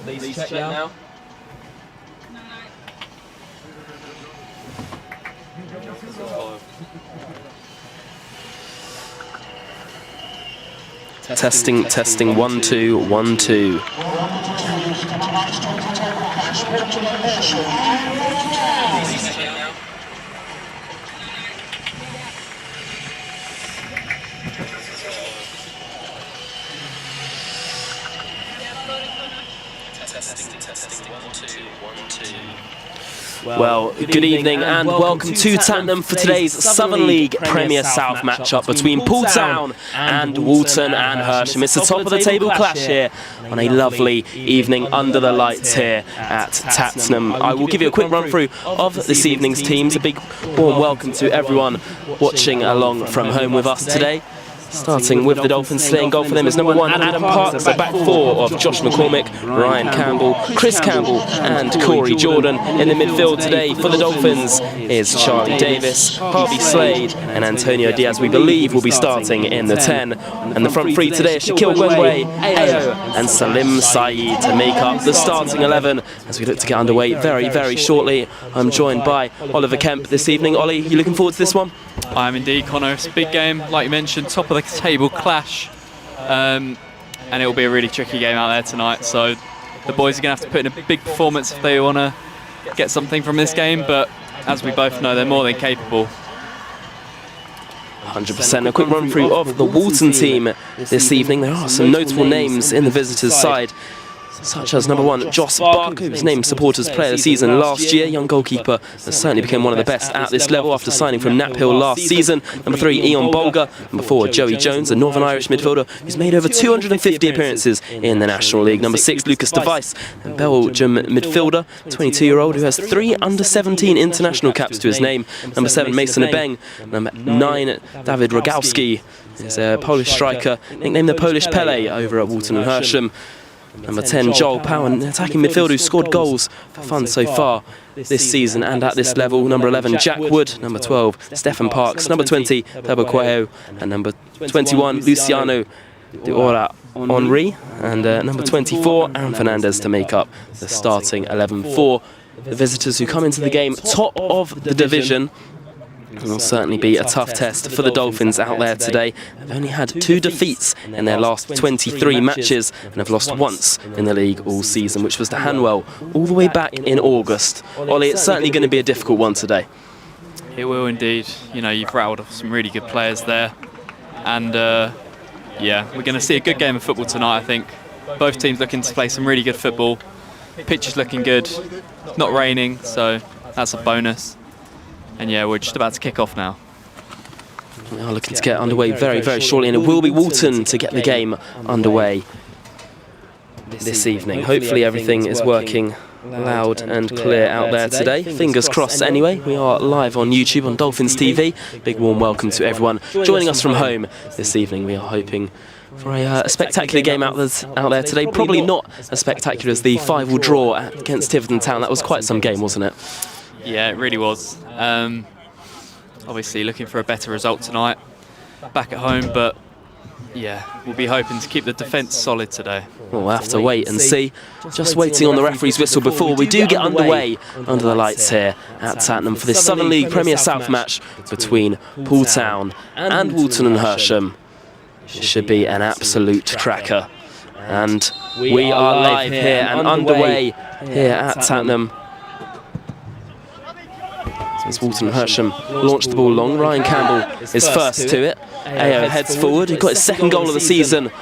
Please check now. Testing, 1 2 1 2. Testing, 1 2 1 2. Well, good evening and welcome to Tatnam for today's Southern League Premier South matchup between Poole Town and Walton and Hersham. It's a top of the table clash here on a lovely evening under the lights here at Tatnam. I will give you a quick run through of this evening's teams. A big warm welcome to everyone watching along from home with us today. Starting with the Dolphins, slaying goal for them is number 1, Adam Parks, the back 4 of Josh McCormick, Ryan Campbell, Chris Campbell and Corey Jordan. In the midfield today for the Dolphins is Charlie Davis, Harvey Slade and Antonio Diaz, we believe, will be starting in the 10. And the front 3 today are Shaquille Gwengwe, Ayo and Salim Saeed to make up the starting 11 as we look to get underway very, very shortly. I'm joined by Oliver Kemp this evening. Ollie, you looking forward to this one? I am indeed, Connor. It's a big game, like you mentioned, top of the table clash, and it will be a really tricky game out there tonight. So the boys are going to have to put in a big performance if they want to get something from this game. But as we both know, they're more than capable. 100%. A quick run through of the Walton team this evening. There are some notable names in the visitors' side, such as number 1, Joss Barker, who was named Supporters Player of the Season last year. Young goalkeeper that certainly became one of the best at this level after signing from Nap Hill last season. Number 3, Ian Bolger. Number 4, Joey Jones, a Northern Irish midfielder who's made over 250 appearances in the National League. Number 6, Lucas Device, a Belgium midfielder, 22-year-old who has 3 under-17 international caps to his name. Number 7, Mason Abeng. Number 9, David Rogowski, is a Polish striker, nicknamed the Polish Pele over at Walton and Hersham. Number 10, Joel Powell, an attacking midfielder who scored goals for fun so far this season and at this level. Number 11, Jack Wood. Number 12, Stephen Parks. Number 20, Pebo Cuello. And number 21, Luciano de Ora Henri. And number 24, Aaron Fernandez to make up the starting 11 for the visitors who come into the game top of the division. It will certainly be a tough test for the Dolphins out there today. They've only had 2 defeats in their last 23 matches and have lost once in the league all season, which was to Hanwell all the way back in August. Ollie, it's certainly going to be a difficult one today. It will indeed. You know, you've rattled off some really good players there. And yeah, we're going to see a good game of football tonight, I think. Both teams looking to play some really good football. Pitch is looking good. Not raining, so that's a bonus. And yeah, we're just about to kick off now. We are looking to get underway very, very shortly, and it will be Walton to get the game underway this evening. Hopefully everything is working loud and clear out there today. Fingers crossed anyway. We are live on YouTube on Dolphins TV. Big warm welcome to everyone joining us from home this evening. We are hoping for a spectacular game out there today. Probably not as spectacular as the 5-5 draw against Tiverton Town. That was quite some game, wasn't it? Yeah, it really was. Obviously looking for a better result tonight back at home, but yeah, we'll be hoping to keep the defence solid today. We'll have to wait and see. Just waiting on the referee's whistle before we do get underway under the lights here at Tatnam for this Southern League Premier South match between Poole Town and Walton and Hersham. It should be an absolute cracker. And we are live here and underway here at Tatnam. As Walton Hersham launched the ball long, Ryan Campbell is first to it. Ayo heads forward. He got his 2nd goal of the season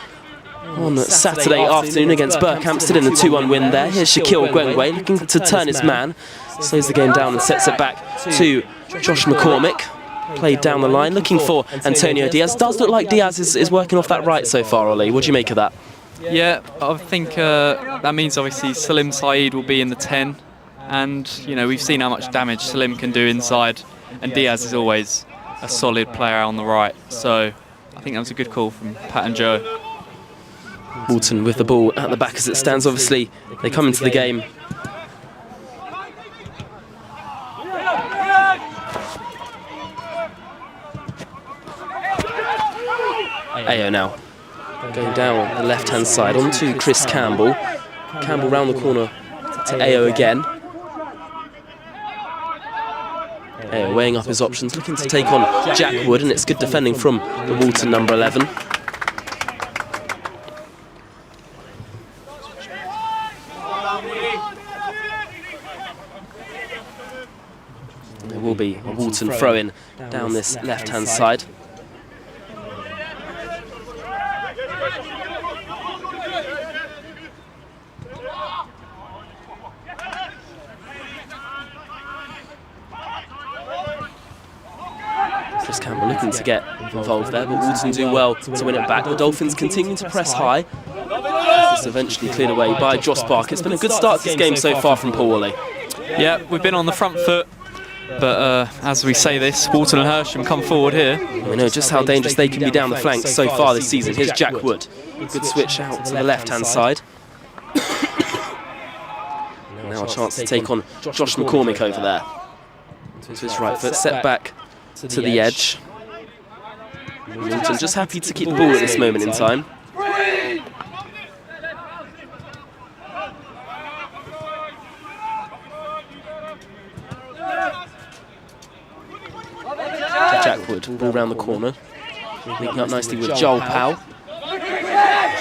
on Saturday afternoon against Berkhamsted in the 2-1 win there. Here's Shaquille Gwengwe looking to turn his man. Slows the game down and sets it back to Josh McCormick. Played down the line, looking for Antonio Diaz. Does look like Diaz is working off that right so far, Ollie. What do you make of that? Yeah, I think that means obviously Salim Saeed will be in the 10. And, you know, we've seen how much damage Salim can do inside. And Diaz is always a solid player on the right. So I think that was a good call from Pat and Joe. Walton with the ball at the back as it stands. Obviously, they come into the game. Ayo now going down the left-hand side onto Chris Campbell. Campbell round the corner to Ayo again. Ayo weighing up his options, looking to take on Jack Wood, and it's good defending from the Walton number 11. There will be a Walton throw-in down this left-hand side. Chris Campbell looking to get involved there, but Walton do well to win it back. The Dolphins continue to press high. It's eventually cleared away by Josh Barker. It's been a good start to this game so far from Poole, Wally. Yeah, we've been on the front foot, but as we say this, Walton and Hersham come forward here. We know just how dangerous they can be down the flanks so far this season. Here's Jack Wood. Good switch out to the left-hand side. Now a chance to take on Josh McCormick over there. To his right foot, set back to the edge. Walton just happy to keep the ball at this moment in time. Jack Wood, ball round the corner. Linking up nicely with Joel Powell.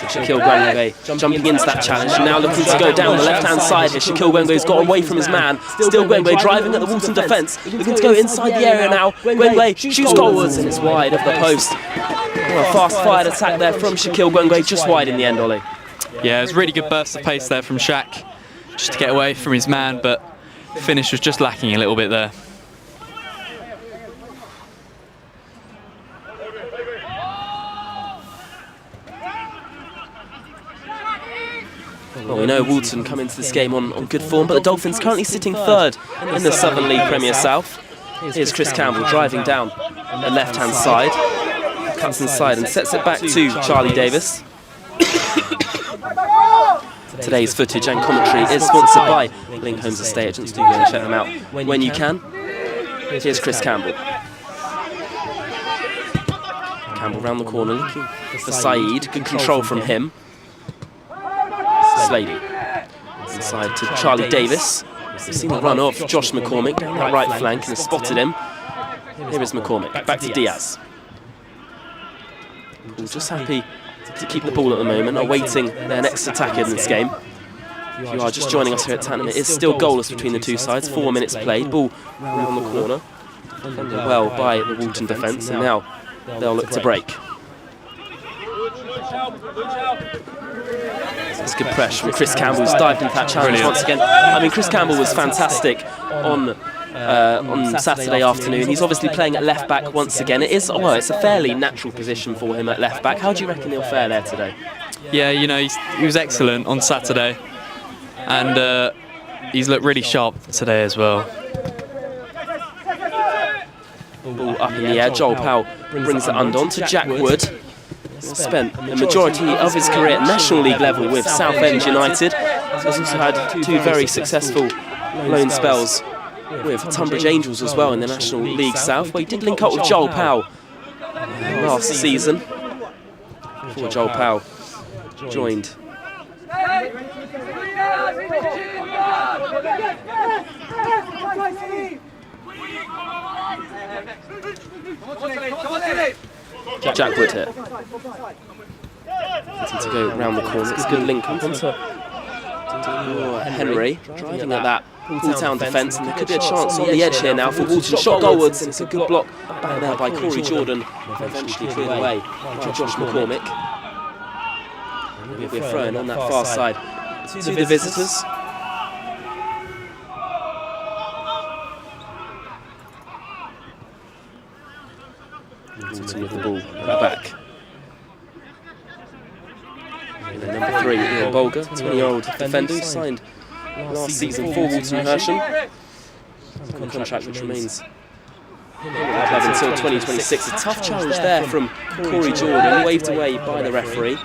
Shaquille Gwangwe jumping into that challenge, now looking to go down the left-hand side here. Shaquille Gwangwe's got away from his man. Still Gwangwe driving at the Walton defence, looking to go inside the area now. Gwangwe shoots goalwards and it's wide of the post. Oh, a fast-fired attack there from Shaquille Gwangwe, just wide in the end, Ollie. Yeah, it was a really good burst of pace there from Shaq, just to get away from his man, but the finish was just lacking a little bit there. Well, we know Walton come into this game on good form, but the Dolphins currently sitting third in the Southern League Premier South. Here's Chris Campbell driving down the left-hand side. Cuts inside and sets it back to Charlie Davis. Today's footage and commentary is sponsored by Link Homes Estate Agents. Do go and check them out when you can. Here's Chris Campbell. Campbell round the corner looking for Saeed. Good control from him. Slady inside to Charlie Davis. We've seen the run off Josh McCormick down that right flank and has spotted him. Here is McCormick, back to Diaz. Poole just happy to keep the ball at the moment, awaiting their next attack in this game. If you are just joining us here at Tatnam, it is still goalless between the two sides. 4 minutes played, ball around the corner. Defended well by the Walton defence, and now they'll look to break. It's good pressure from Chris Campbell, who's dived into that challenge once again. I mean, Chris Campbell was fantastic on Saturday afternoon. He's obviously playing at left back once again. It's a fairly natural position for him at left back. How do you reckon he'll fare there today? Yeah, you know, he was excellent on Saturday, and he's looked really sharp today as well. Ball up in the air. Joel Powell brings it under onto Jack Wood. Spent the majority of his career at National League level with Southend United. He's also had 2 very successful loan spells with Tunbridge Angels as well in the National League South, where he did link up with Joel Powell last season, before Joel Powell joined. Jack Wood here. Looking to go round the corner. It's a good link up onto Henry, driving at that Poole Town defence, and there could be a chance on the edge here now for Walton. Shot goalwards, and it's a good block back there by Corey Jordan, eventually cleared away by Josh McCormick. We're throwing on that far side to the visitors. Walton with the ball at the back. And then number 3, Ian Bolger, 20-year-old defender, signed last season for Walton Hersham. A contract which remains until 2026. A tough challenge there from Corey Jordan, waved away by the referee.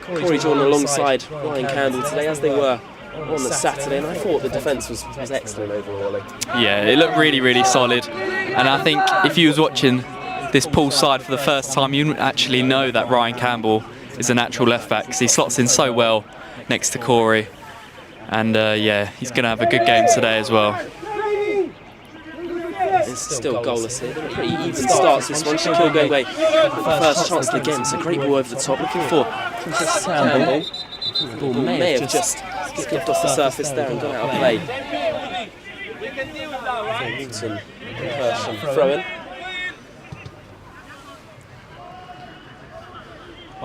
Corey Jordan alongside Ryan Campbell today, as they were on the Saturday, and I thought the defence was excellent overall. Yeah, it looked really, really solid, and I think if you was watching this Poole side for the first time, you actually know that Ryan Campbell is a natural left back because he slots in so well next to Corey. And yeah, he's going to have a good game today as well. It's still goalless here. Pretty even starts this one. Shaquille Gangway, first chance of the game. It's a great ball over the top. Looking for Campbell. The ball may have just skipped off the surface there and gone out of play. Walton Hersham throw-in.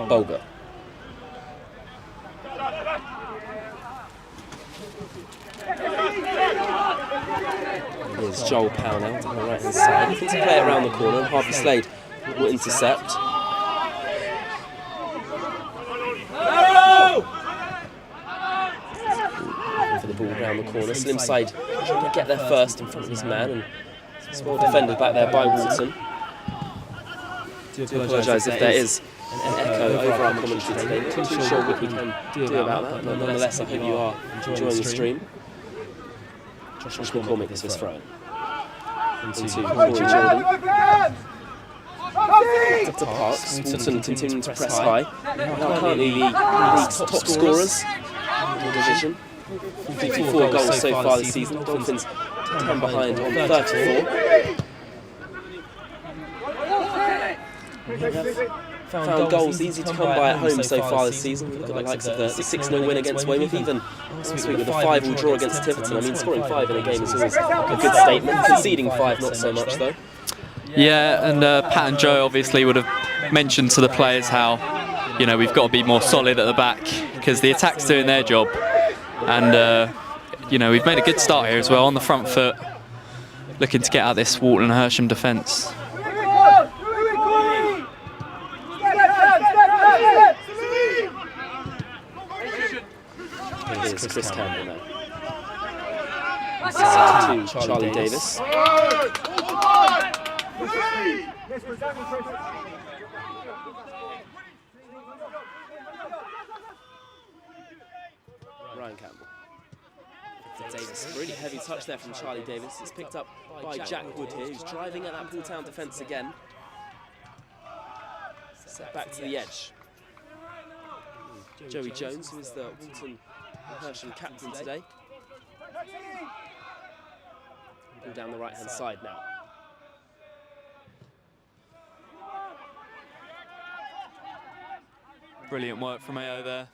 Bolger. Here's Joel Pound out on the right hand side. Looking to play it around the corner. Harvey Slade will intercept. For the ball around the corner. Slim side trying to get there first in front of his man, and it's well defended back there by Walton. Do apologise if there is an echo over our commentary today. Not too sure what we can do about that, but nonetheless I hope you are enjoying the stream. Josh McCormick is his throw. Into Corey Jordan. Up to Parks. Walton continuing to press high. Now currently the league's top scorers in the division. 54 goals so far this season. Dolphins 10 behind on 34. Found goals easy to come by at home so far this season. Look at the likes of the 6-0 win against Weymouth, even last week with a 5-5 draw against Tiverton. I mean, scoring 5 in a game is always a good statement. Conceding 5, not so much though. Yeah, and Pat and Joe obviously would have mentioned to the players how, you know, we've got to be more solid at the back because the attack's doing their job. And, you know, we've made a good start here as well on the front foot, looking to get out this Walton Hersham defence. Here's Chris Campbell now. To Charlie Davis. Ryan Campbell. To Davis. Really heavy touch there from Charlie Davis. It's picked up by Jack Wood here, who's driving at that Poole Town defence again. Set back to the edge. Joey Jones, who is the Walton Hersham captain today. Ball down the right-hand side now. Brilliant work from AO there.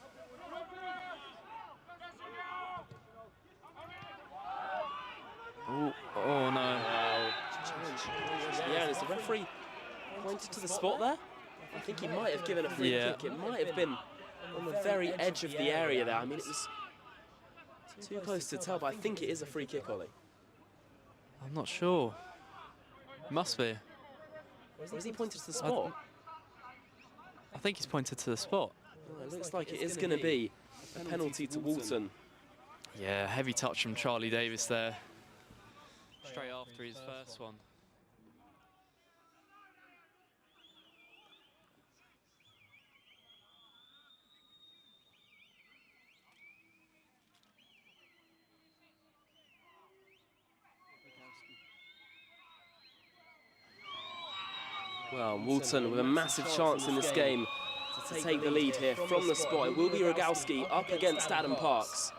Ooh, oh no. Challenge. Yeah, and is the referee pointed to the spot there? I think he might have given a free kick. It might have been on the very edge of the area there. I mean, it was too close to tell, but I think it is a free kick, Ollie. I'm not sure. Must be. Or is he pointed to the spot? I think he's pointed to the spot. Well, it looks like it is going to be a penalty to Walton. Yeah, heavy touch from Charlie Davis there. Straight after his first one. Well, Walton with a massive chance in this game to take the lead here from the spot. It will be Rogowski up against Adam Parks.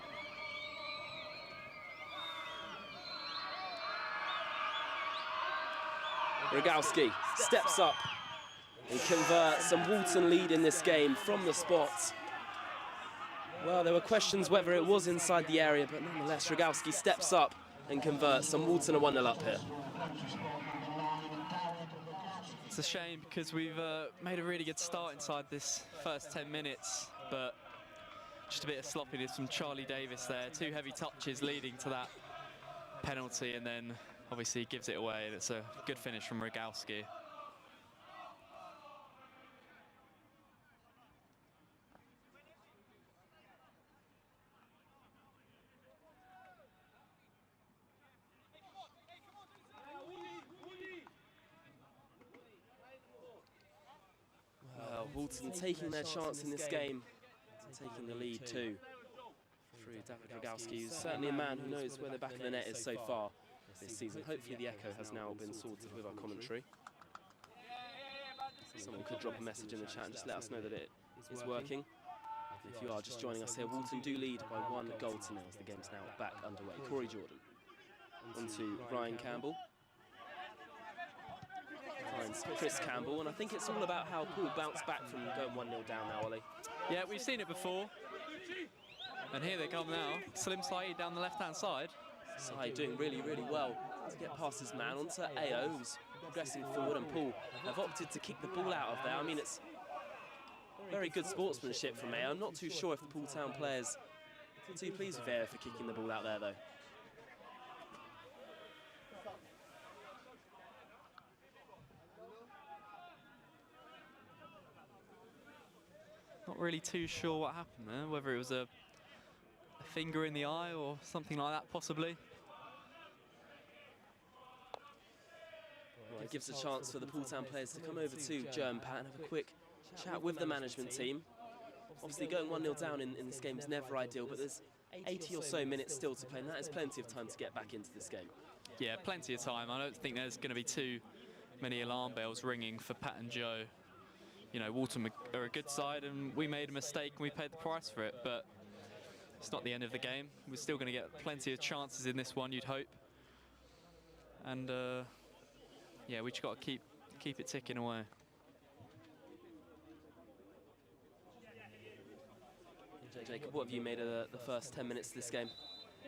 Rogowski steps up and converts, and Walton lead in this game from the spot. Well, there were questions whether it was inside the area, but nonetheless, Rogowski steps up and converts, and Walton are 1-0 up here. It's a shame because we've made a really good start inside this first 10 minutes, but just a bit of sloppiness from Charlie Davis there. 2 heavy touches leading to that penalty, and then obviously he gives it away, and it's a good finish from Rogowski. Walton taking their chance in this game, taking the lead too, through David Rogowski, who's certainly a man who knows where the back of the net is so far this season. Hopefully the echo has now been sorted with our commentary. Someone could drop a message in the chat and just let us know that it is working. If you are just joining us here, Walton do lead by 1 goal to 0 as the game's now back underway. Corey Jordan onto Ryan Campbell. Finds Chris Campbell, and I think it's all about how Poole bounced back from going 1-0 down now, Ollie. Yeah, we've seen it before. And here they come now. Salim Saeed down the left-hand side. Saeed doing really, really well to get past his man onto AO, who's progressing forward, and Poole have opted to kick the ball out of there. I mean, it's very good sportsmanship from AO. I'm not too sure if the Poole Town players are too pleased with AO for kicking the ball out there, though. Not really too sure what happened there, whether it was a finger in the eye or something like that, possibly. Well, it gives a chance for the Poole Town players to come over to Germ Pat and have a quick chat with the management team. Obviously, going 1-0 down in this game is never ideal, but there's 80 or so minutes still to play, and that is plenty of time to get back into this game. Yeah, plenty of time. I don't think there's going to be too many alarm bells ringing for Pat and Joe. You know, Walton are a good side, and we made a mistake and we paid the price for it, but it's not the end of the game. We're still going to get plenty of chances in this one, you'd hope. And yeah, we just got to keep it ticking away. Jacob, what have you made of the first 10 minutes of this game?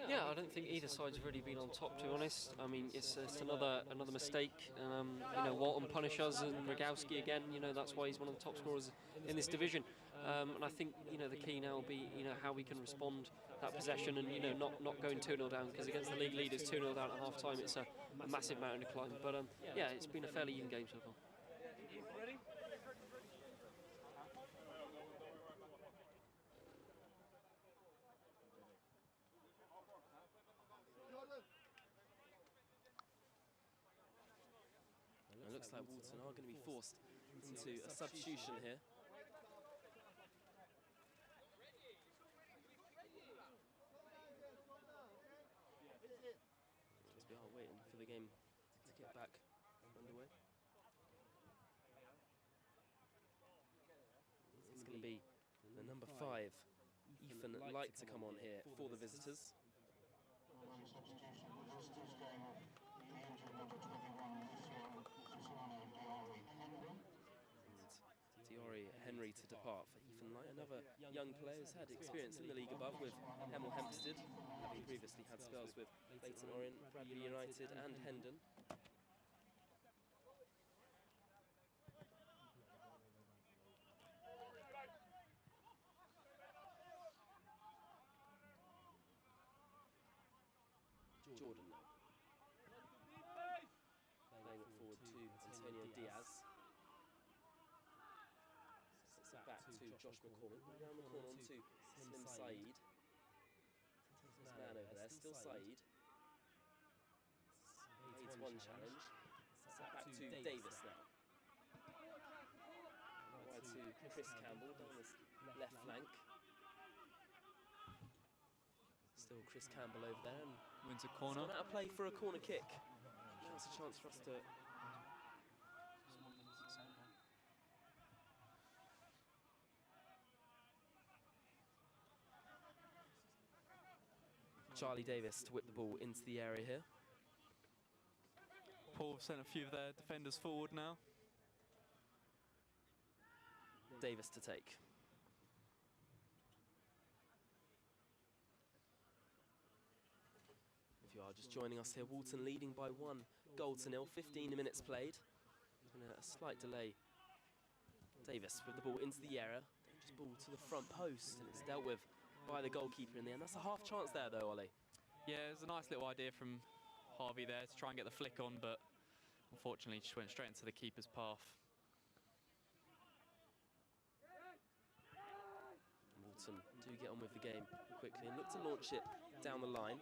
Yeah, I don't think either side's really been on top, to be honest. I mean, it's another mistake. You know, Walton punish us and Rogowski again. You know, that's why he's one of the top scorers in this division. And I think, you know, the key now will be, you know, how we can respond that possession and, you know, not going 2-0 down, because against the league leaders, 2-0 down at half time, it's a massive mountain to climb. But yeah, it's been a fairly even game so far. Ready? It looks like Walton are going to be forced into a substitution here. Because we are waiting for the game to get back underway. It's going to be the number 5, Ethan Light, to come on here for the visitors. Diori Henry to depart for Ethan Light, another young player who's had experience in the league above with Hemel Hempstead, having previously had spells with Leyton Orient, Bradley United and Hendon. Jordan now. Playing it forward to Antonio Diaz. Sits it back to Josh McCormick. Around the corner onto Slim Saeed. His man over there, still Saeed. Aids one challenge. Sits it back to Davis now. Wide to Chris Campbell down this left flank. Still Chris Campbell over there, and wins a corner. Out of play for a corner kick. That's a chance for us to. Charlie Davis to whip the ball into the area here. Poole have sent a few of their defenders forward now. Davis to take. If you are just joining us here, Walton leading by 1 goal to 0, 15 minutes played. And a slight delay. Davis with the ball into the area. Dangerous ball to the front post, and it's dealt with by the goalkeeper in the end. That's a half chance there though, Ollie. Yeah, it was a nice little idea from Harvey there to try and get the flick on, but unfortunately just went straight into the keeper's path. And Walton do get on with the game quickly and look to launch it down the line.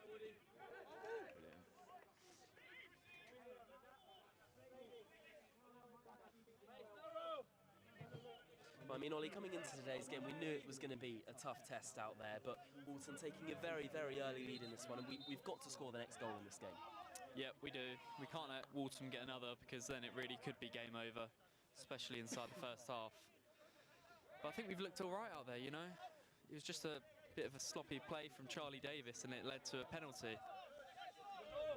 I mean, Ollie, coming into today's game, we knew it was going to be a tough test out there, but Walton taking a very, very early lead in this one, and we've got to score the next goal in this game. Yeah, we do. We can't let Walton get another, because then it really could be game over, especially inside the first half. But I think we've looked all right out there, you know. it was just a bit of a sloppy play from Charlie Davis, and it led to a penalty.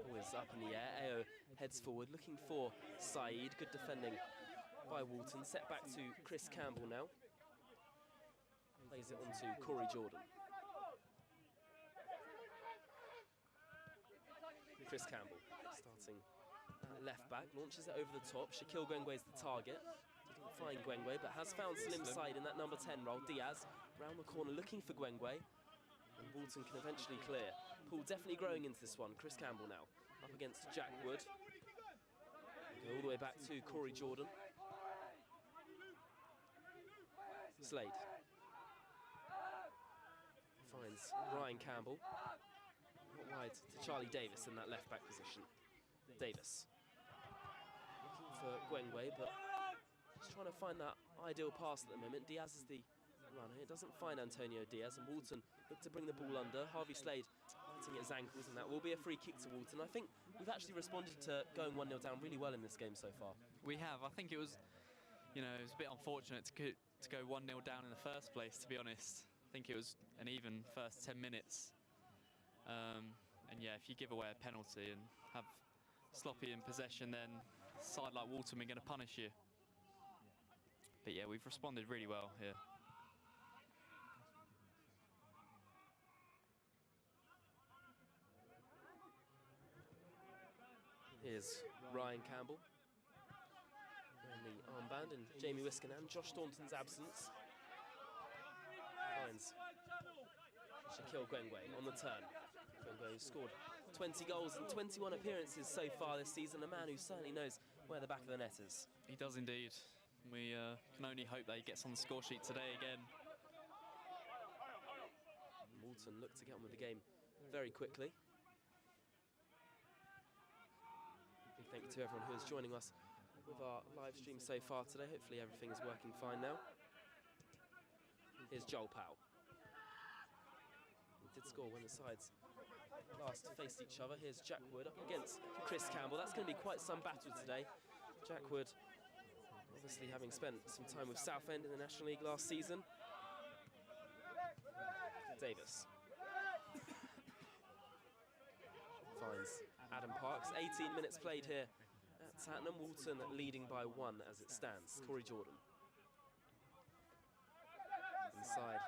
Always up in the air. Ao heads forward, looking for Saeed. Good defending by Walton. Set back to Chris Campbell now. Plays it on to Corey Jordan. Chris Campbell starting left back, launches it over the top. Shaquille Gwengwe's the target. Didn't find Gwengwe, but has found Slim Saeed in that number 10 role. Diaz round the corner looking for Gwengwe. And Walton can eventually clear. Poole definitely growing into this one. Chris Campbell now up against Jack Wood. Go all the way back to Corey Jordan. Slade finds Ryan Campbell. Not wide to Charlie Davis in that left back position. Davis looking for Gwengwe, but just trying to find that ideal pass at the moment. Diaz is the runner. It doesn't find Antonio Diaz, and Walton look to bring the ball under. Harvey Slade biting at his ankles, and that will be a free kick to Walton. I think we've actually responded to going 1-0 down really well in this game so far. We have. I think it was, you know, it was a bit unfortunate to go 1-0 down in the first place, to be honest. I think it was an even first 10 minutes. And yeah, if you give away a penalty and have sloppy in possession, then a side like Walton are going to punish you. But yeah, we've responded really well here. Here's Ryan Campbell wearing the armband in Jamie Wiskanen. Josh Thornton's absence. Finds Shaquille Gwengwe on the turn. Gwengwe who's scored 20 goals and 21 appearances so far this season. A man who certainly knows where the back of the net is. He does indeed. We can only hope that he gets on the score sheet today again. Walton look to get on with the game very quickly. Big thank you to everyone who is joining us with our live stream so far today. Hopefully everything is working fine now. Here's Joel Powell. He did score when the sides last faced each other. Here's Jack Wood up against Chris Campbell. That's going to be quite some battle today. Jack Wood, obviously having spent some time with Southend in the National League last season. Davis finds Adam Parks. 18 minutes played here at Tatnam. Walton leading by 1 as it stands. Corey Jordan. Inside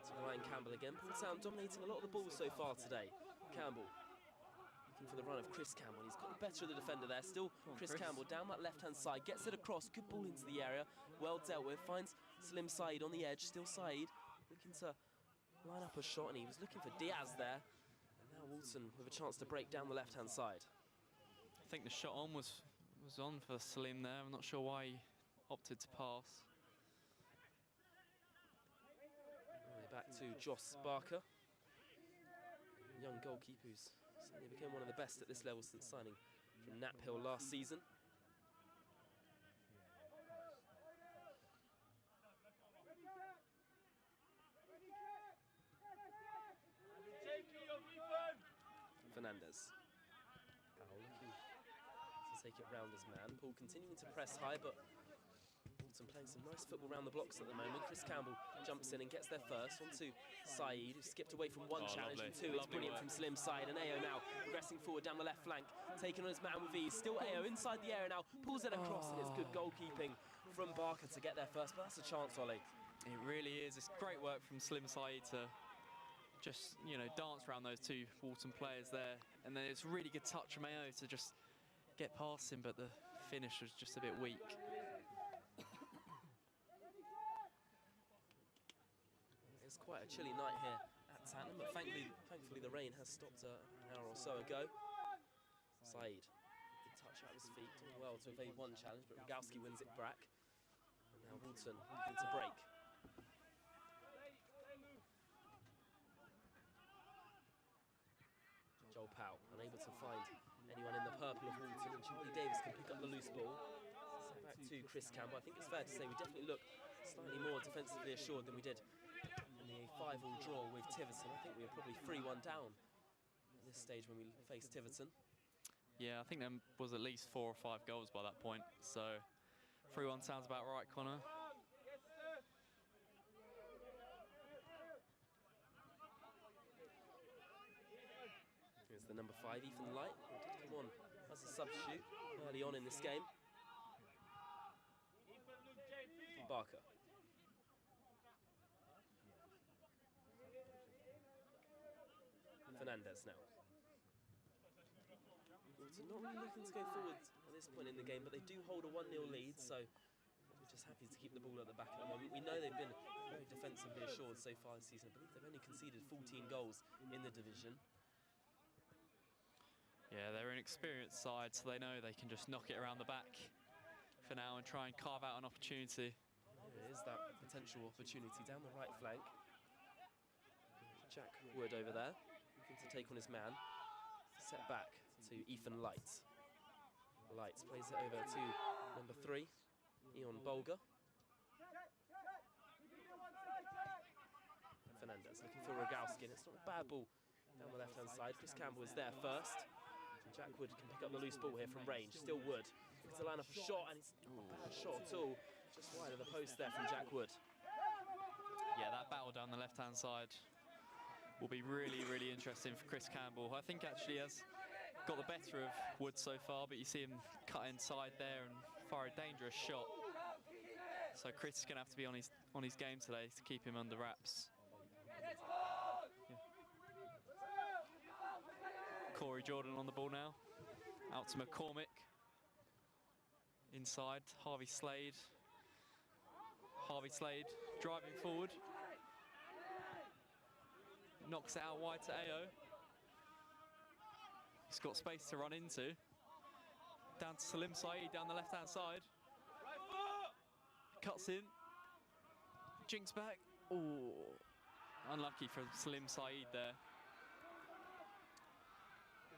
to Ryan Campbell again. Poole Town dominating a lot of the ball so far today. Campbell looking for the run of Chris Campbell. He's got the better of the defender there. Still Chris Campbell down that left-hand side. Gets it across. Good ball into the area. Well dealt with. Finds Slim Saeed on the edge. Still Saeed looking to line up a shot, and he was looking for Diaz there. And now Walton with a chance to break down the left-hand side. I think the shot on was on for Slim there. I'm not sure why he opted to pass. Back to Joss Barker, young goalkeeper who's certainly became one of the best at this level since signing from Nap Hill last season. Fernandez. Powell looking to take it round his man. Poole continuing to press high, but Walton playing some nice football around the blocks at the moment. Chris Campbell jumps in and gets there first. On to Saeed, who skipped away from one challenge and two. It's brilliant from Slim Saeed. And Ao now progressing forward down the left flank, taking on his man with ease. Still Ao inside the area now, pulls it across, and it's good goalkeeping from Barker to get there first. But that's a chance, Ollie. It really is. It's great work from Slim Saeed to just, you know, dance around those two Walton players there. And then it's a really good touch from Ao to just get past him, but the finish was just a bit weak. It's quite a chilly night here at Tatnam, but thankfully the rain has stopped an hour or so ago. Saeed, good touch out of his feet, doing well to evade one challenge, but Rogowski wins it back. And now Walton looking to break. Joel Powell, unable to find anyone in the purple of Walton, and Charlie Davis can pick up the loose ball. So back to Chris Campbell. I think it's fair to say we definitely look slightly more defensively assured than we did in the 5-5 draw with Tiverton. I think we were probably 3-1 down at this stage when we faced Tiverton. Yeah, I think there was at least 4 or 5 goals by that point. So 3-1 sounds about right, Connor. There's the number 5, Ethan Light, who did come on as a substitute early on in this game. Barker. Fernandez now. Walton not really looking to go forward at this point in the game, but they do hold a 1-0 lead, so we're just happy to keep the ball at the back at the moment. We know they've been very defensively assured so far this season. I believe they've only conceded 14 goals in the division. Yeah, they're an experienced side, so they know they can just knock it around the back for now and try and carve out an opportunity. There is that potential opportunity down the right flank. Jack Wood over there, looking to take on his man. Set back to Ethan Light. Light plays it over to number 3, Ion Bolger. Fernandez looking for Rogowski, and it's not a bad ball down the left-hand side. Chris Campbell is there first. And Jack Wood can pick up the loose ball here from range. Still Wood. Looking to line up a shot, and it's not a bad shot at all. Just wide of the post there from Jack Wood. Yeah, that battle down the left-hand side will be really, really interesting for Chris Campbell. I think actually has got the better of Wood so far, but you see him cut inside there and fire a dangerous shot. So Chris is going to have to be on his game today to keep him under wraps. Yeah. Corey Jordan on the ball now. Out to McCormick. Inside, Harvey Slade. Harvey Slade driving forward. Knocks it out wide to Ao. He's got space to run into. Down to Salim Saeed down the left-hand side. Cuts in. Jinks back. Oh, unlucky for Salim Saeed there.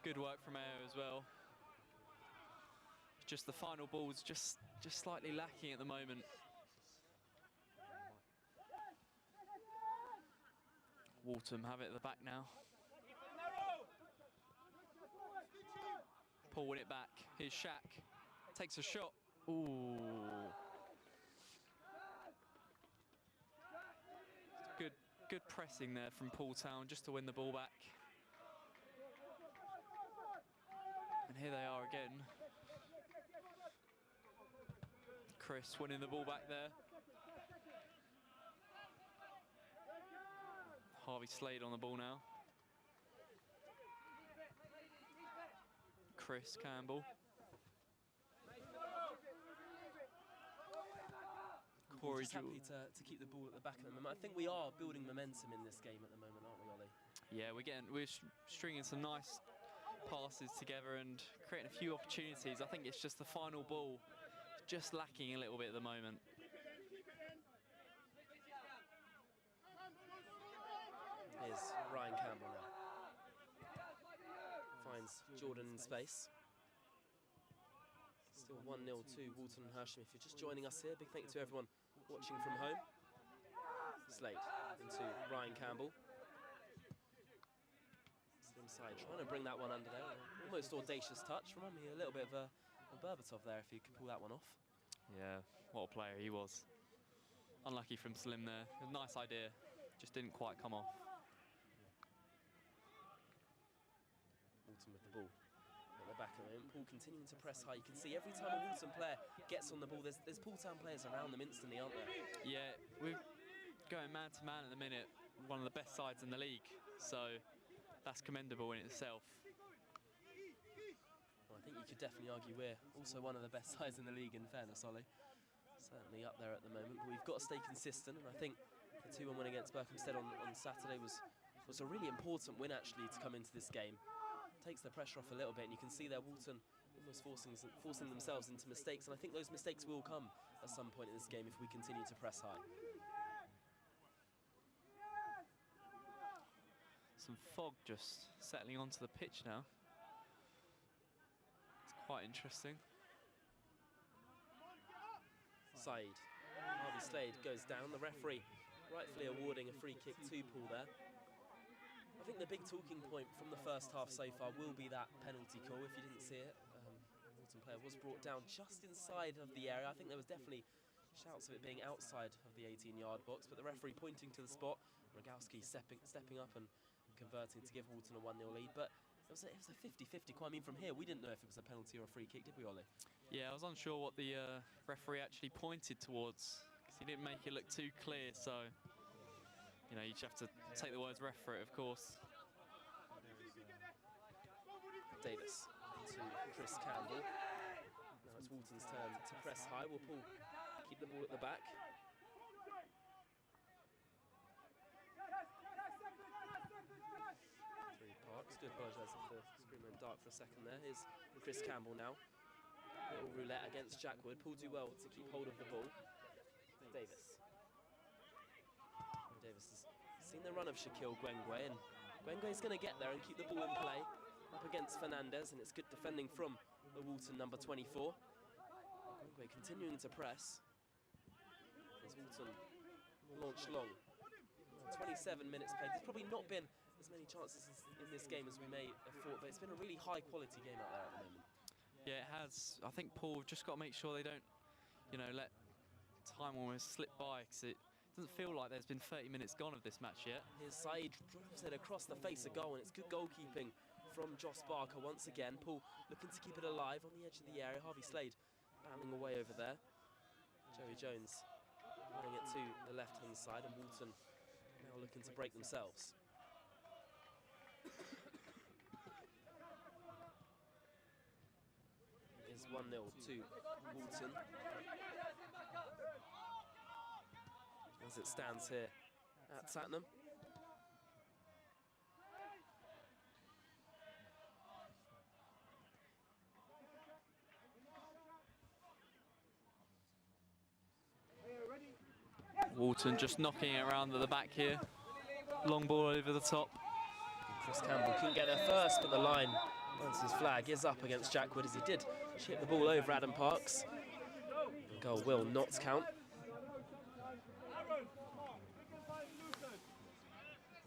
Good work from Ao as well. Just the final ball's just slightly lacking at the moment. Walton have it at the back now. Pulling it back. Here's Shaq. Takes a shot. Ooh. Good pressing there from Poole Town just to win the ball back. And here they are again. Chris winning the ball back there. Harvey Slade on the ball now. Chris Campbell. Corey Just happy to keep the ball at the back at the moment. I think we are building momentum in this game at the moment, aren't we, Ollie? Yeah, we're stringing some nice passes together and creating a few opportunities. I think it's just the final ball just lacking a little bit at the moment. Here's Ryan Campbell now. Finds Jordan in space. Still 1-0 to Walton Hersham. If you're just joining us here, big thank you to everyone watching from home. Slade into Ryan Campbell. Slim side, trying to bring that one under there. Almost audacious touch. Remind me a little bit of a Berbatov there, if he could pull that one off. Yeah, what a player he was. Unlucky from Slim there. A nice idea, just didn't quite come off. Walton with the ball at the back of him. Poole continuing to press high. You can see every time a Walton player gets on the ball, there's Poole Town players around them instantly, aren't there? Yeah, we're going man to man at the minute. One of the best sides in the league, so that's commendable in itself. Well, I think you could definitely argue we're also one of the best sides in the league, in fairness, Ollie. Certainly up there at the moment, but we've got to stay consistent, and I think the 2-1 win against Berkhamsted on Saturday was a really important win, actually, to come into this game. Takes the pressure off a little bit, and you can see there Walton almost forcing themselves into mistakes, and I think those mistakes will come at some point in this game if we continue to press high. Some fog just settling onto the pitch now. It's quite interesting. Saeed. Harvey Slade goes down. The referee rightfully awarding a free kick to Poole there. I think the big talking point from the first half so far will be that penalty call. If you didn't see it, the Walton player was brought down just inside of the area. I think there was definitely shouts of it being outside of the 18-yard box, but the referee pointing to the spot. Rogowski stepping up and converting to give Walton a 1-0 lead. But It was a 50-50 call. I mean, from here, we didn't know if it was a penalty or a free kick, did we, Ollie? Yeah, I was unsure what the referee actually pointed towards, because he didn't make it look too clear, so, you know, you just have to take the words ref for it, of course. Davis to Chris Campbell. Now it's Walton's turn to press high. Will Poole keep the ball at the back? Parks, do apologise if the screen went dark for a second there. Here's Chris Campbell now. Little roulette against Jackwood. Poole do well to keep hold of the ball. Davis. And Davis has seen the run of Shaquille Gwengwe, and Gwengwe's going to get there and keep the ball in play up against Fernandez, and it's good defending from the Walton number 24. Gwengwe continuing to press as Walton launched long. 27 minutes played. There's probably not been as many chances in this game as we may have thought, but it's been a really high quality game out there at the moment. Yeah, it has. I think Poole have just got to make sure they don't, you know, let time almost slip by, because it doesn't feel like there's been 30 minutes gone of this match yet. Here's Saeed drives it across the face of goal, and it's good goalkeeping from Joss Barker once again. Poole looking to keep it alive on the edge of the area. Harvey Slade battling away over there. Joey Jones running it to the left-hand side, and Walton now looking to break themselves. It's 1-0 to Walton as it stands here at Tatnam. Walton just knocking it around at the back here. Long ball over the top. Chris Campbell couldn't get there first, but the line, once his flag is up against Jackwood, as he did chip the ball over Adam Parks. The goal will not count.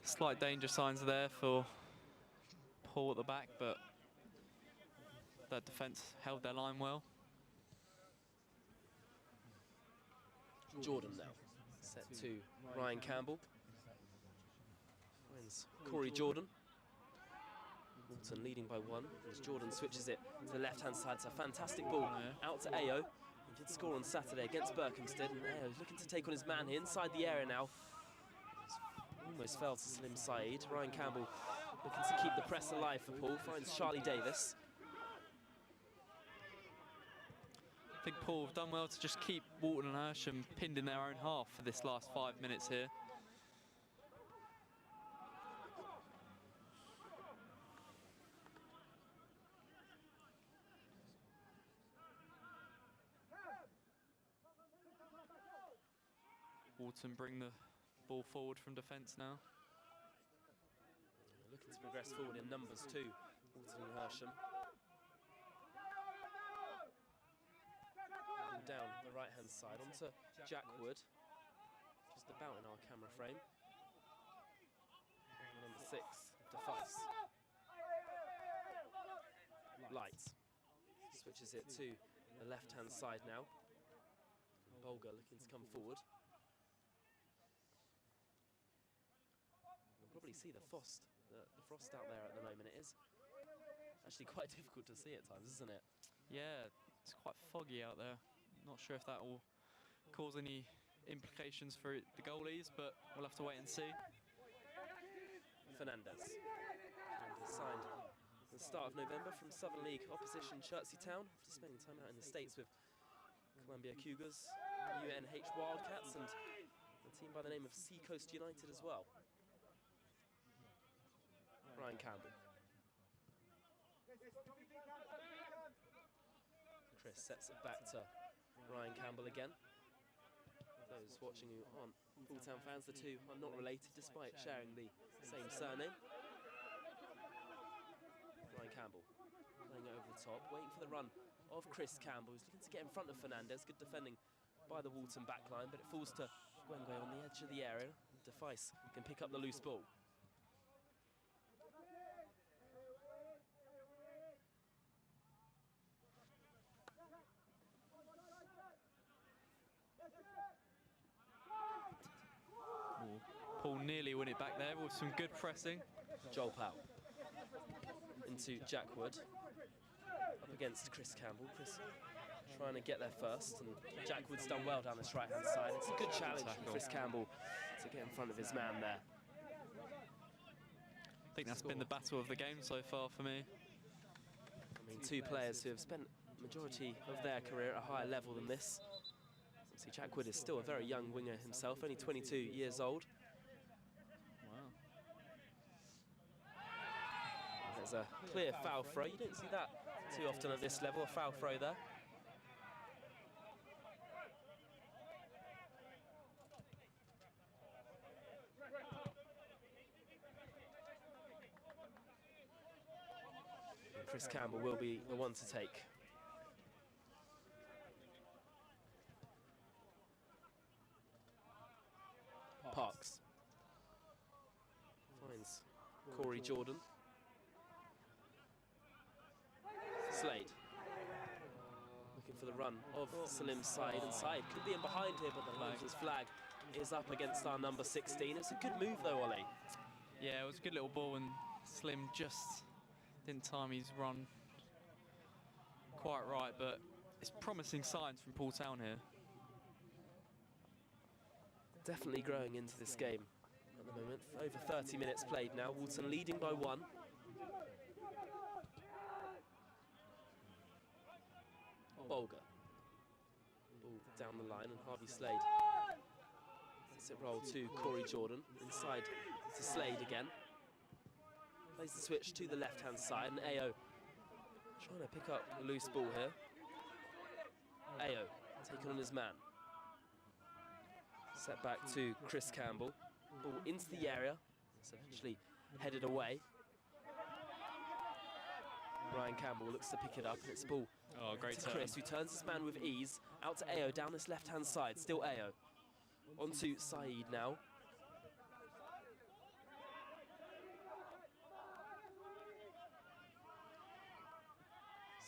Slight danger signs there for Poole at the back, but that defence held their line well. Jordan now set to Ryan Campbell. Finds Corey Jordan. Walton leading by 1 as Jordan switches it to the left-hand side. It's a fantastic ball out to Ayo. He did score on Saturday against Berkhamsted, and Ayo's looking to take on his man here inside the area now. Almost fell to Slim Saeed. Ryan Campbell looking to keep the press alive for Poole. Finds Charlie Davis. I think Poole have done well to just keep Walton and Hersham pinned in their own half for this last 5 minutes here. Walton bring the ball forward from defence now. Looking to progress forward in numbers too, Walton and Hersham. And down the right-hand side onto Jackwood, just about in our camera frame. And number 6, Defice. Light switches it to the left-hand side now. Bolger looking to come forward. You'll probably see the frost out there at the moment. It is actually quite difficult to see at times, isn't it? Yeah, it's quite foggy out there. Not sure if that will cause any implications for the goalies, but we'll have to wait and see. Fernandez signed at the start of November from Southern League opposition Chertsey Town, after spending time out in the States with Columbia Cougars, UNH Wildcats, and a team by the name of Seacoast United as well. Ryan Campbell. Chris sets it back to Ryan Campbell again. Those watching who aren't Poole Town fans, the two are not related despite sharing the same surname. Ryan Campbell playing it over the top, waiting for the run of Chris Campbell, who's looking to get in front of Fernandez. Good defending by the Walton backline, but it falls to Gwengwe on the edge of the area. Defice can pick up the loose ball. Poole nearly win it back there with some good pressing. Joel Powell. into Jack Wood. Up against Chris Campbell. Chris trying to get there first, and Jack Wood's done well down this right-hand side. It's a good challenge from Chris Campbell to get in front of his man there. I think that's been the battle of the game so far for me. I mean, two players who have spent the majority of their career at a higher level than this. See, Jack Wood is still a very young winger himself, only 22 years old. Wow. There's a clear foul throw. You don't see that too often at this level, a foul throw there. And Chris Campbell will be the one to take. Parks finds Corey Jordan. Slade looking for the run of Salim's side, and Said could be in behind here, but the Lancers flag is up against our number 16. It's a good move though, Ollie. Yeah, it was a good little ball, and Slim just didn't time his run quite right, but it's promising signs from Poole Town here. Definitely growing into this game at the moment. Over 30 minutes played now. Walton leading by 1. Bolger. Ball down the line, and Harvey Slade lets it roll to Corey Jordan. Inside to Slade again. Plays the switch to the left-hand side, and Ayo trying to pick up a loose ball here. Ayo taking on his man. Set back to Chris Campbell. Ball into the area. It's eventually headed away. Brian Campbell looks to pick it up, and it's a ball to Chris, who turns his man with ease. Out to Ayo down this left-hand side. Still Ayo. On to Saeed now.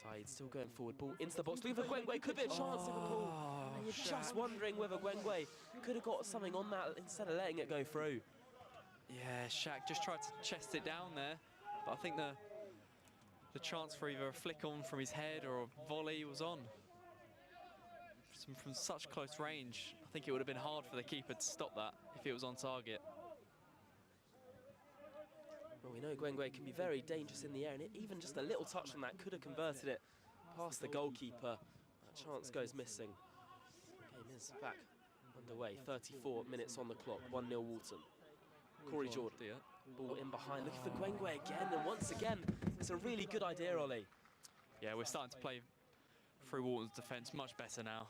Saeed still going forward. Ball into the box. Looking for Gwengwe. Could be a chance, Liverpool. And you're just wondering whether Gwengwe could have got something on that instead of letting it go through. Yeah, Shaq just tried to chest it down there, but I think the chance for either a flick on from his head or a volley was on. From such close range, I think it would have been hard for the keeper to stop that if it was on target. Well, we know Gwengwe can be very dangerous in the air, and even just a little touch on that could have converted it past the goalkeeper. That chance goes missing. The game is back underway. 34 minutes on the clock. 1-0 Walton. Corey Jordan. Ball in behind, looking for Gwengwe again, and once again, it's a really good idea, Ollie. Yeah, we're starting to play through Walton's defence much better now.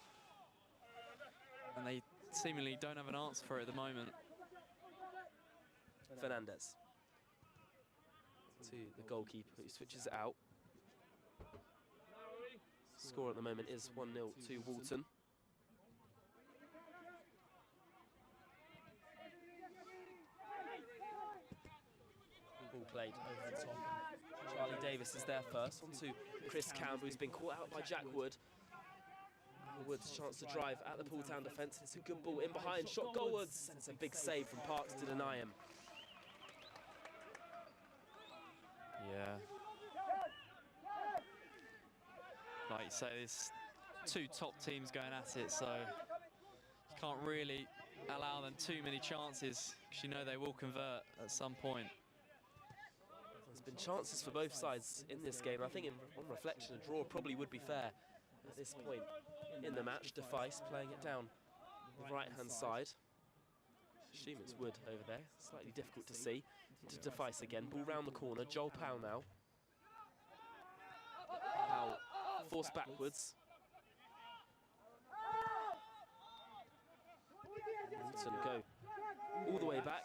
And they seemingly don't have an answer for it at the moment. Fernandez to the goalkeeper, who switches it out. Score at the moment is 1-0 to Walton. Ball played over the top. Charlie Davis is there first, on to Chris Campbell, who's been caught out by Jack Wood. Wood's chance to drive at the Poole Town defence. It's a good ball in behind, shot goalwards, and it's a big save from Parks to deny him. Yeah. Like you say, there's two top teams going at it, so you can't really allow them too many chances, because you know they will convert at some point. There's been chances for both sides in this game. I think on reflection, a draw probably would be fair at this point in the match. Defice playing it down the right-hand side. Assume it's Wood over there. Slightly difficult to see. To Defice again. Ball round the corner. Joel Powell now. Powell forced backwards. Walton go all the way back.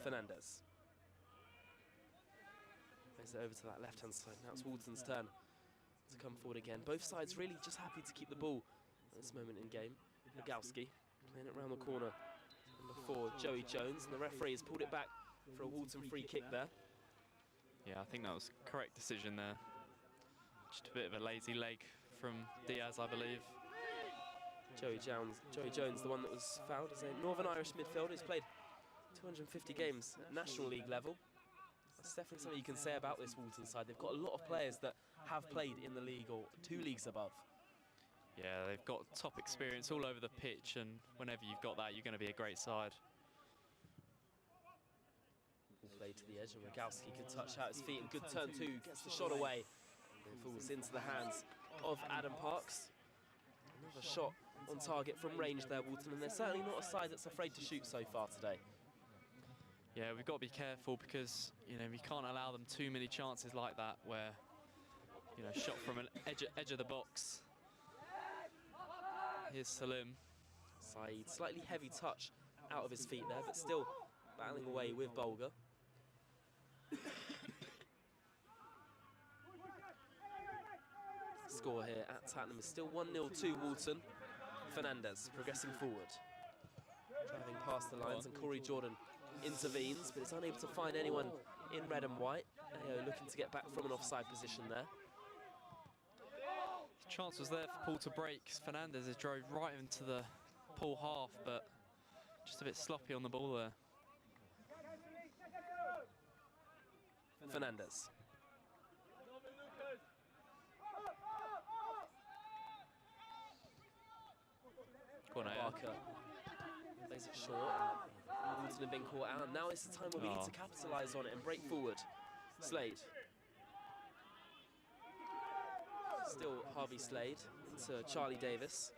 Fernandez. Plays it over to that left-hand side. Now it's Walton's turn to come forward again. Both sides really just happy to keep the ball at this moment in game. Legowski playing it around the corner. Number 4, Joey Jones, and the referee has pulled it back for a Walton free kick there. Yeah, I think that was a correct decision there. Just a bit of a lazy leg from Diaz, I believe. Joey Jones, the one that was fouled, is a Northern Irish midfielder who's played 250 games at National League level. That's definitely something you can say about this Walton side. They've got a lot of players that have played in the league or 2 leagues above. Yeah, they've got top experience all over the pitch, and whenever you've got that, you're going to be a great side. Played to the edge, and Rogowski could touch out his feet, and good turn too, gets the shot away. And falls into the hands of Adam Parks. Another shot on target from range there, Walton, and they're certainly not a side that's afraid to shoot so far today. Yeah, we've got to be careful because, you know, we can't allow them too many chances like that where, you know, shot from an edge of the box. Here's Salim. Saeed, slightly heavy touch out of his feet there, but still battling away with Bulger. Score here at Tatnam is still 1-0 to Walton. Fernandez progressing forward. Driving past the lines, and Corey Jordan intervenes, but is unable to find anyone in red and white. AO looking to get back from an offside position there. The chance was there for Poole to break. Fernandez has drove right into the Poole half, but just a bit sloppy on the ball there. Fernandez. Barker plays it short. Walton have been caught out. Now it's the time where we need to capitalise on it and break forward. Slade. Still Harvey Slade into Charlie Davis.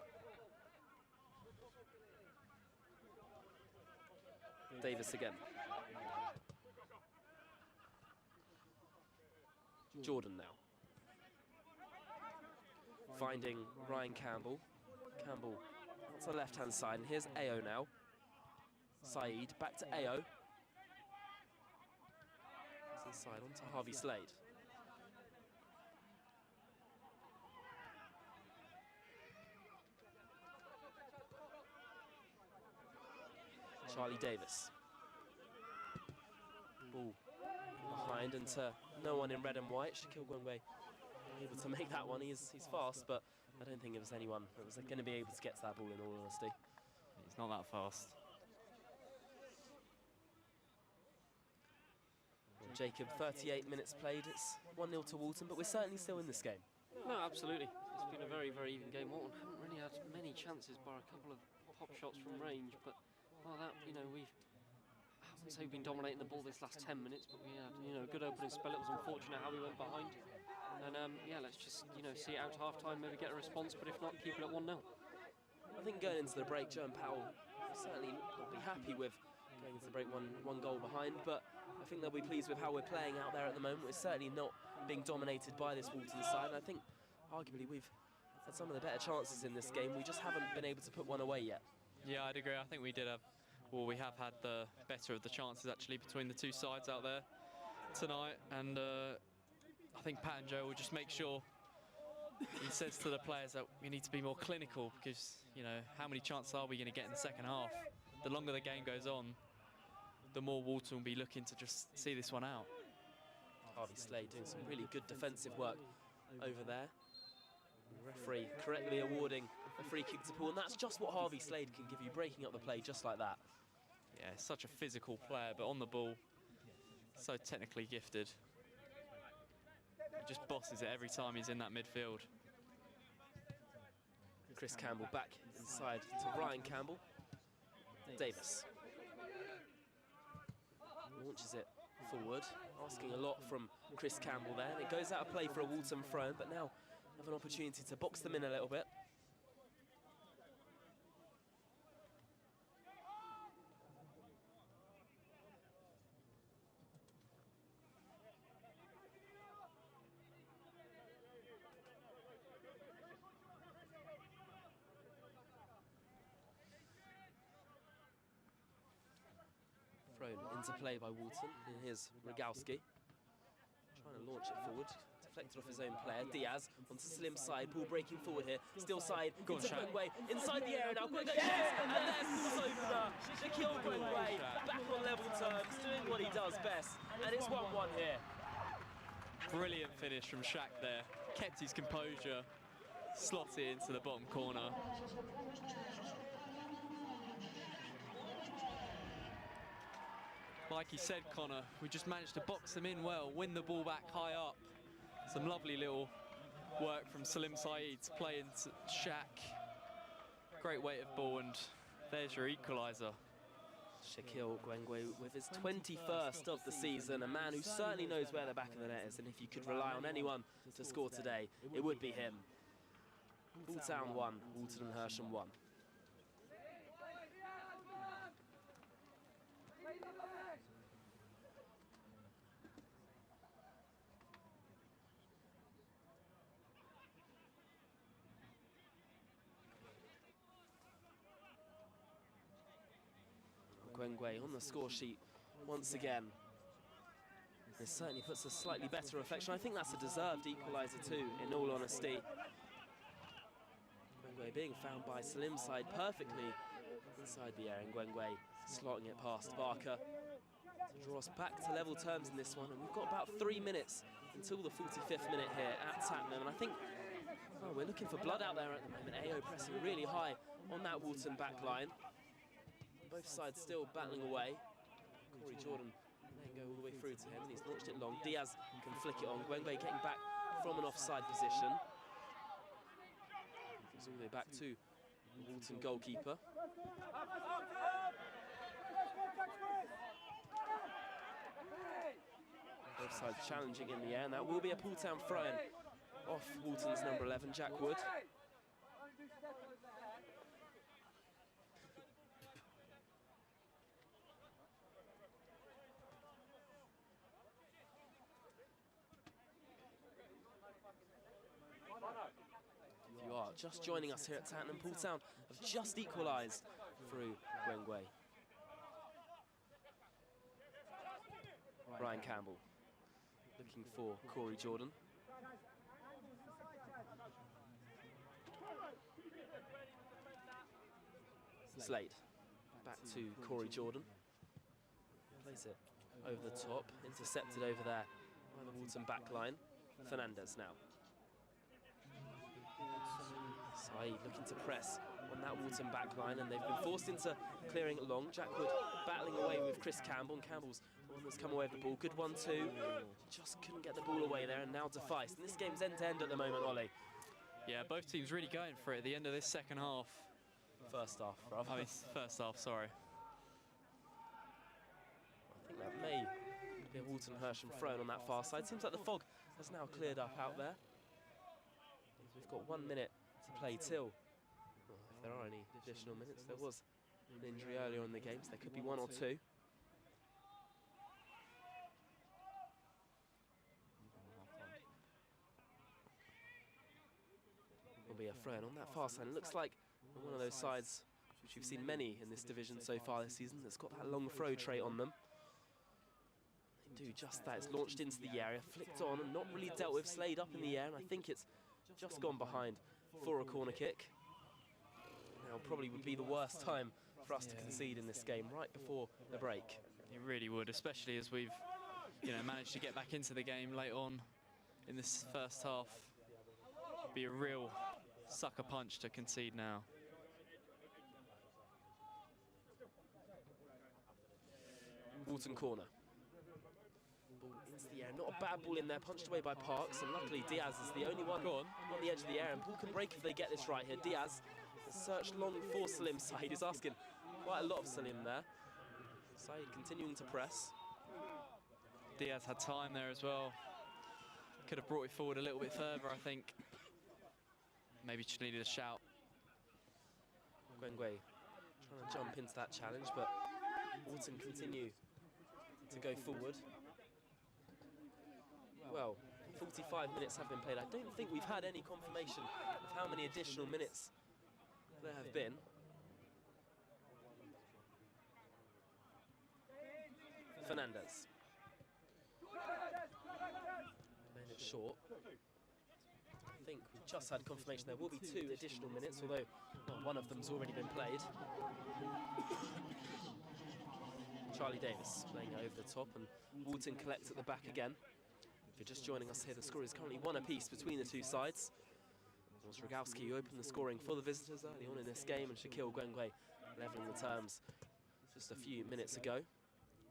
Davis again. Jordan now. Finding Ryan Campbell. Campbell to the left-hand side, and here's AO now. Saeed back to AO. It's inside on to Harvey Slade. Charlie Davis. Ball behind and to no one in red and white. Shaquille Gwangwe able to make that one. He's fast, but I don't think it was anyone that was going to be able to get to that ball, in all honesty. He's not that fast. Well, Jacob, 38 minutes played. It's 1-0 to Walton, but we're certainly still in this game. No, absolutely. It's been a very, very even game. Walton haven't really had many chances, bar a couple of pop shots from range, but well, that, you know, I wouldn't say we've been dominating the ball this last 10 minutes, but we had, you know, a good opening spell. It was unfortunate how we went behind. And yeah, let's just, you know, see it out to half-time, maybe get a response, but if not, keep it at 1-0. I think going into the break, Joe and Powell will certainly not be happy with going into the break one goal behind, but I think they'll be pleased with how we're playing out there at the moment. We're certainly not being dominated by this Walton side, and I think, arguably, we've had some of the better chances in this game. We just haven't been able to put one away yet. Yeah, I'd agree. I think we did have, well, we have had the better of the chances, actually, between the two sides out there tonight, and I think Pat and Joe will just make sure he says to the players that we need to be more clinical, because, you know, how many chances are we going to get in the second half? The longer the game goes on, the more Walton will be looking to just see this one out. Harvey Slade doing some really good defensive work over there. The referee correctly awarding a free kick to Poole, and that's just what Harvey Slade can give you, breaking up the play just like that. Yeah, such a physical player, but on the ball, so technically gifted. He just bosses it every time he's in that midfield. Chris Campbell back inside to Ryan Campbell. Davis launches it forward, asking a lot from Chris Campbell there, and it goes out of play for a Walton throw, but now have an opportunity to box them in a little bit. Thrown into play by Walton, and here's Rogowski. Trying to launch it forward, deflected off his own player. Diaz onto Slim's side, Poole breaking forward here. Still side, into Gwangwe, inside the area now. Gwangwe, yes! And there's Poole's opener. Shaquille Gwangwe back on level terms, doing what he does best. And it's 1-1 here. Brilliant finish from Shaq there. Kept his composure, slotted it into the bottom corner. Like he said, Connor, we just managed to box them in well, win the ball back high up. Some lovely little work from Salim Saeed to play into Shaq. Great weight of ball, and there's your equaliser. Shaquille Gwengwe with his 21st of the season, a man who certainly knows where the back of the net is, and if you could rely on anyone to score today, it would be him. Poole Town 1, Walton Hersham 1. Gwengwe on the score sheet once again. This certainly puts a slightly better reflection. I think that's a deserved equaliser too, in all honesty. Gwengwe being found by Salim Said perfectly inside the area, and Gwengwe slotting it past Barker to draw us back to level terms in this one. And we've got about 3 minutes until the 45th minute here at Tatnam, and I think we're looking for blood out there at the moment. AO pressing really high on that Walton back line. Both sides still battling away. Corey Jordan then go all the way through to him, and he's launched it long. Diaz can flick it on. Gwengwe getting back from an offside position. It's all the way back to the Walton goalkeeper. Both sides challenging in the air, and that will be a Poole Town throw-in off Walton's number 11, Jack Wood. If you are just joining us here at Tatnam, Poole Town have just equalised through Gwengwe. Ryan Campbell looking for Corey Jordan. Slade back to Corey Jordan. Plays it over the top, intercepted over there by the Walton back line. Fernandez now. Saeed looking to press on that Walton back line, and they've been forced into clearing it long. Jack Wood battling away with Chris Campbell, and Campbell's the one that's come away with the ball. Good 1-2. Just couldn't get the ball away there, and now defaced. And this game's end-to-end at the moment, Ollie. Yeah, both teams really going for it at the end of this second half. First half, rather. I mean, first half, sorry. I think that may be a Walton Hersham thrown on that far side. Seems like the fog has now cleared up out there. We've got 1 minute to play till, well, if there are any additional minutes. There was an injury earlier in the game, so there could be 1 or 2. Will be a throw on that far side. It looks like one of those sides which we've seen many in this division so far this season that's got that long throw trait on them. They do just that. It's launched into the area, flicked on, and not really dealt with. Slade up in the air, and I think it's just gone behind for a corner kick. Now probably would be the worst time for us to concede in this game, right before the break. It really would, especially as we've managed to get back into the game late on in this first half. It'd be a real sucker punch to concede now. Walton corner. Ball into the air, not a bad ball in there, punched away by Parks, and luckily Diaz is the only one on the edge of the air, and Poole can break if they get this right here. Diaz has searched long for Salim Said. He's asking quite a lot of Salim there. Said continuing to press. Diaz had time there as well. Could have brought it forward a little bit further, I think. Maybe just needed a shout. Gwengwe trying to jump into that challenge, but Walton continue to go forward. Well, 45 minutes have been played. I don't think we've had any confirmation of how many additional minutes there have been. Fernandez. Made it short. I think we've just had confirmation there will be 2 additional minutes, although one of them's already been played. Charlie Davis playing over the top, and Walton collects at the back again. If you're just joining us here, the score is currently 1 apiece between the two sides. It was Rogowski who opened the scoring for the visitors early on in this game, and Shaquille Gwengwe levelling the terms just a few minutes ago.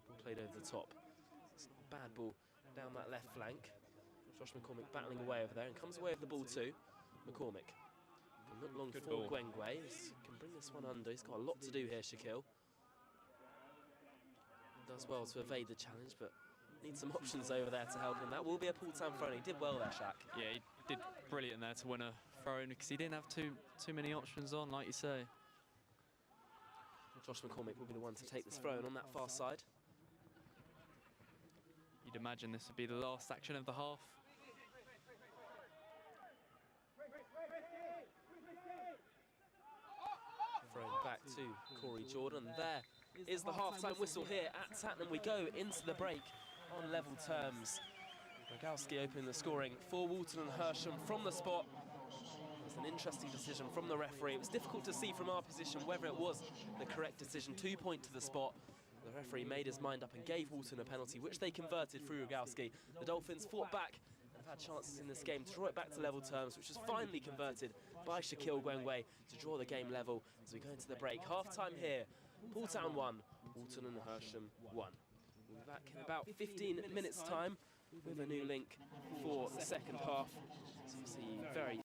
Ball played over the top. It's not a bad ball down that left flank. Josh McCormick battling away over there and comes away with the ball too. McCormick can look long for Gwengwe. Can bring this one under. He's got a lot to do here, Shaquille. Does well to evade the challenge, but needs some options over there to help him. That will be a Poole Town throw-in. He did well there, Shaq. Yeah, he did brilliant there to win a throw-in because he didn't have too many options on, like you say. Josh McCormick will be the one to take this throw-in on that far side. You'd imagine this would be the last action of the half. Throwing back to Corey Jordan. There is the half-time whistle here at Tatnam. We go into the break on level terms. Rogowski opening the scoring for Walton and Hersham from the spot. It was an interesting decision from the referee. It was difficult to see from our position whether it was the correct decision. 2 point to the spot. The referee made his mind up and gave Walton a penalty, which they converted through Rogowski. The Dolphins fought back and have had chances in this game to draw it back to level terms, which was finally converted by Shaquille Gwengwe to draw the game level as we go into the break. Half-time here, Poole Town 1, Walton and Hersham 1. We'll be back in about 15 minutes' time with a new link for the second half. So you see very